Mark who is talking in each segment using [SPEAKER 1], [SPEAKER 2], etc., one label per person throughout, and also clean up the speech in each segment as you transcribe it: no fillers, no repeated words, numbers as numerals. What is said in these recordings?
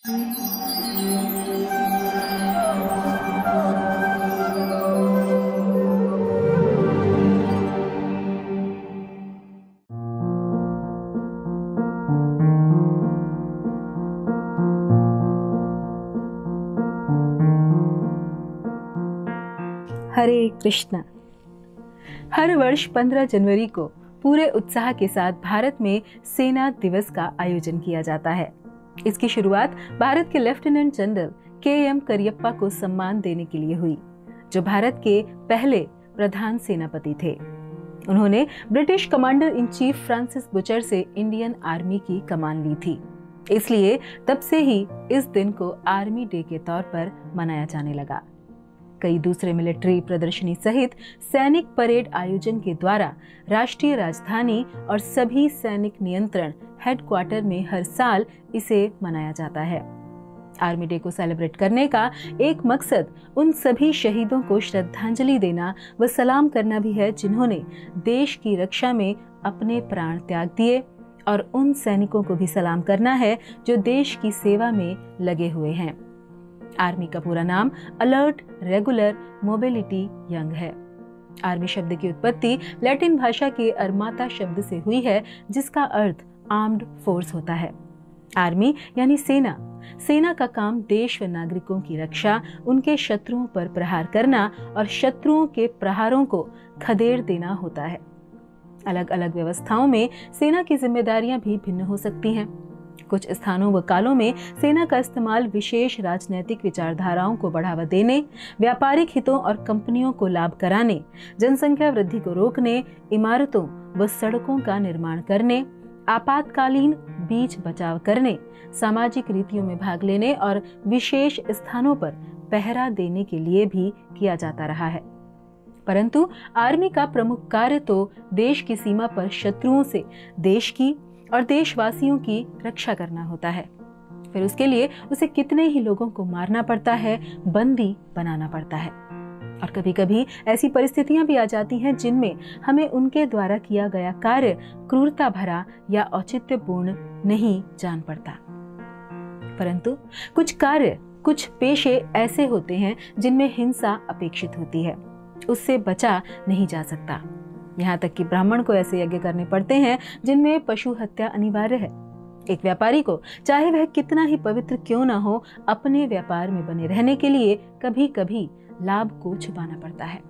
[SPEAKER 1] हरे कृष्णा। हर वर्ष 15 जनवरी को पूरे उत्साह के साथ भारत में सेना दिवस का आयोजन किया जाता है। इसकी शुरुआत भारत के लेफ्टिनेंट जनरल के.एम. करियप्पा को सम्मान देने के लिए हुई, जो भारत के पहले प्रधान सेनापति थे। उन्होंने British commander in chief Francis butcher से इंडियन आर्मी की कमान ली थी। इसलिए तब से ही इस दिन को आर्मी डे के तौर पर मनाया जाने लगा। कई दूसरे मिलिट्री प्रदर्शनी सहित सैनिक परेड आयोजन के द्वारा राष्ट्रीय राजधानी और सभी सैनिक नियंत्रण हेडक्वार्टर में हर साल इसे मनाया जाता है। आर्मी डे को सेलिब्रेट करने का एक मकसद उन सभी शहीदों को श्रद्धांजलि देना व सलाम करना भी है, जिन्होंने देश की रक्षा में अपने प्राण त्याग दिए, और उन सैनिकों को भी सलाम करना है जो देश की सेवा में लगे हुए हैं। आर्मी का पूरा नाम अलर्ट, रेगुलर, मोबिलिटी, यंग है। आर्मी शब्द की उत्पत्ति लैटिन भाषा के अर्माता शब्द से हुई है, जिसका अर्थ आर्म्ड फोर्स होता है। आर्मी यानी सेना। सेना का काम देश व नागरिकों की रक्षा, उनके शत्रुओं पर प्रहार करना और शत्रुओं के प्रहारों को खदेड़ देना होता है। अलग अलग व्यवस्थाओं में सेना की जिम्मेदारियां भी भिन्न हो सकती हैं। कुछ स्थानों व कालों में सेना का इस्तेमाल विशेष राजनैतिक विचारधाराओं को बढ़ावा देने, व्यापारिक हितों और कंपनियों को लाभ कराने, जनसंख्या वृद्धि को रोकने, इमारतों व सड़कों का निर्माण करने, आपातकालीन बीच बचाव करने, सामाजिक रीतियों में भाग लेने और विशेष स्थानों पर पहरा देने के लिए भी किया जाता रहा है। परंतु आर्मी का प्रमुख कार्य तो देश की सीमा पर शत्रुओं से देश की और देशवासियों की रक्षा करना होता है। फिर उसके लिए उसे कितने ही लोगों को मारना पड़ता है, बंदी बनाना पड़ता है, और कभी कभी ऐसी परिस्थितियां भी आ जाती हैं जिनमें हमें उनके द्वारा किया गया कार्य क्रूरता भरा या औचित्यपूर्ण नहीं जान पड़ता। परंतु कुछ कार्य, कुछ पेशे ऐसे होते हैं जिनमें हिंसा अपेक्षित होती है, उससे बचा नहीं जा सकता। यहाँ तक कि ब्राह्मण को ऐसे यज्ञ करने पड़ते हैं जिनमें पशु हत्या अनिवार्य है। एक व्यापारी को, चाहे वह कितना ही पवित्र क्यों ना हो, अपने व्यापार में बने रहने के लिए कभी कभी लाभ को छुपाना पड़ता है।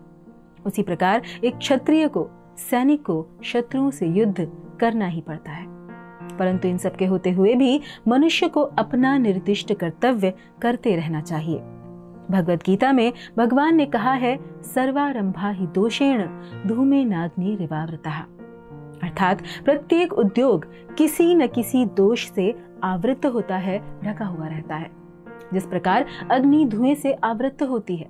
[SPEAKER 1] उसी प्रकार एक क्षत्रिय को, सैनिक को शत्रुओं से युद्ध करना ही पड़ता है। परंतु इन सब के होते हुए भी मनुष्य को अपना निर्दिष्ट कर्तव्य करते रहना चाहिए। भगवत गीता में भगवान ने कहा है, सर्वारंभा ही दोषेण धूमे नाग्नि रिवावृतः, अर्थात प्रत्येक उद्योग किसी न किसी दोष से आवृत होता है, ढका हुआ रहता है। जिस प्रकार अग्नि धुएं से आवृत होती है,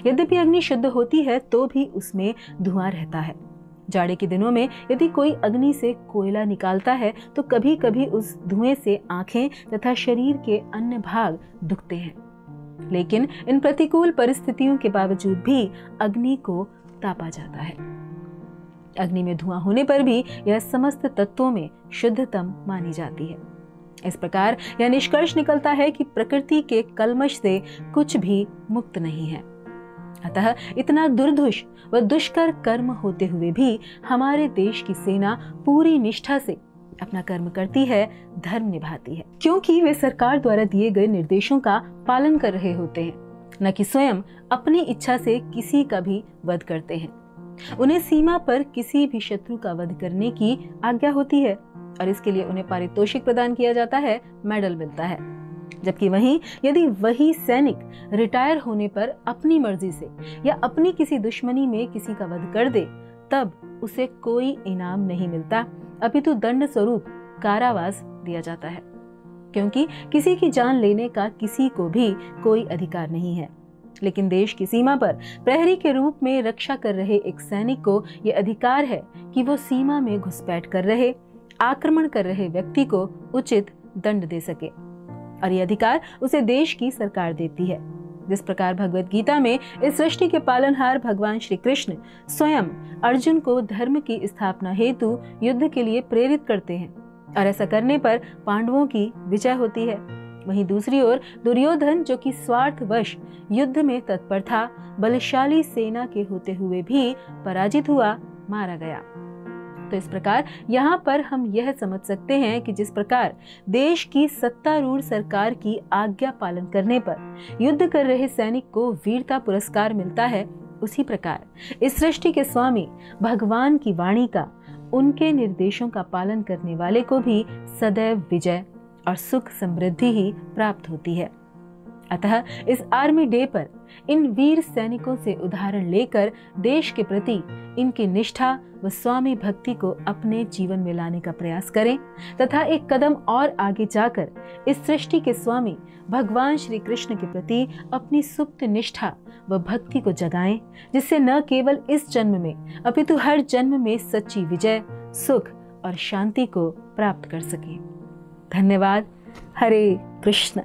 [SPEAKER 1] यद्यपि अग्नि शुद्ध होती है तो भी उसमें धुआं रहता है। जाड़े के दिनों में यदि कोई अग्नि से कोयला निकालता है तो कभी कभी उस धुएं से आंखें तथा शरीर के अन्य भाग दुखते हैं, लेकिन इन प्रतिकूल परिस्थितियों के बावजूद भी अग्नि को तापा जाता है। अग्नि में धुआं होने पर भी यह समस्त तत्वों में शुद्धतम मानी जाती है। इस प्रकार यह निष्कर्ष निकलता है कि प्रकृति के कल्मश से कुछ भी मुक्त नहीं है। अतः इतना दुर्धुष व दुष्कर कर्म होते हुए भी हमारे देश की सेना पूरी निष्ठा से अपना कर्म करती है, धर्म निभाती है, क्योंकि वे सरकार द्वारा दिए गए निर्देशों का पालन कर रहे होते हैं, न कि स्वयं अपनी इच्छा से किसी का भी वध करते हैं। उन्हें सीमा पर किसी भी शत्रु का वध करने की आज्ञा होती है और इसके लिए उन्हें पारितोषिक प्रदान किया जाता है, मेडल मिलता है। जबकि वहीं यदि वही सैनिक रिटायर होने पर अपनी मर्जी से या अपनी किसी दुश्मनी में किसी का वध कर दे, तब उसे कोई इनाम नहीं मिलता, अपितु दंड स्वरूप कारावास दिया जाता है, क्योंकि किसी की जान लेने का किसी को भी कोई अधिकार नहीं है। लेकिन देश की सीमा पर प्रहरी के रूप में रक्षा कर रहे एक सैनिक को यह अधिकार है कि वो सीमा में घुसपैठ कर रहे, आक्रमण कर रहे व्यक्ति को उचित दंड दे सके, और यह अधिकार उसे देश की सरकार देती है। जिस प्रकार भगवत गीता में इस सृष्टि के पालनहार भगवान श्री कृष्ण स्वयं अर्जुन को धर्म की स्थापना हेतु युद्ध के लिए प्रेरित करते हैं और ऐसा करने पर पांडवों की विजय होती है, वहीं दूसरी ओर दुर्योधन, जो कि स्वार्थवश युद्ध में तत्पर था, बलशाली सेना के होते हुए भी पराजित हुआ, मारा गया। तो इस प्रकार यहाँ पर हम यह समझ सकते हैं कि जिस प्रकार देश की सत्तारूढ़ सरकार की आज्ञा पालन करने पर युद्ध कर रहे सैनिक को वीरता पुरस्कार मिलता है, उसी प्रकार इस सृष्टि के स्वामी भगवान की वाणी का, उनके निर्देशों का पालन करने वाले को भी सदैव विजय और सुख समृद्धि ही प्राप्त होती है। अतः इस आर्मी डे पर इन वीर सैनिकों से उदाहरण लेकर देश के प्रति इनकी निष्ठा व स्वामी भक्ति को अपने जीवन में लाने का प्रयास करें तथा एक कदम और आगे जाकर इस सृष्टि के स्वामी भगवान श्री कृष्ण के प्रति अपनी सुप्त निष्ठा व भक्ति को जगाएं, जिससे न केवल इस जन्म में अपितु हर जन्म में सच्ची विजय, सुख और शांति को प्राप्त कर सकें। धन्यवाद। हरे कृष्ण।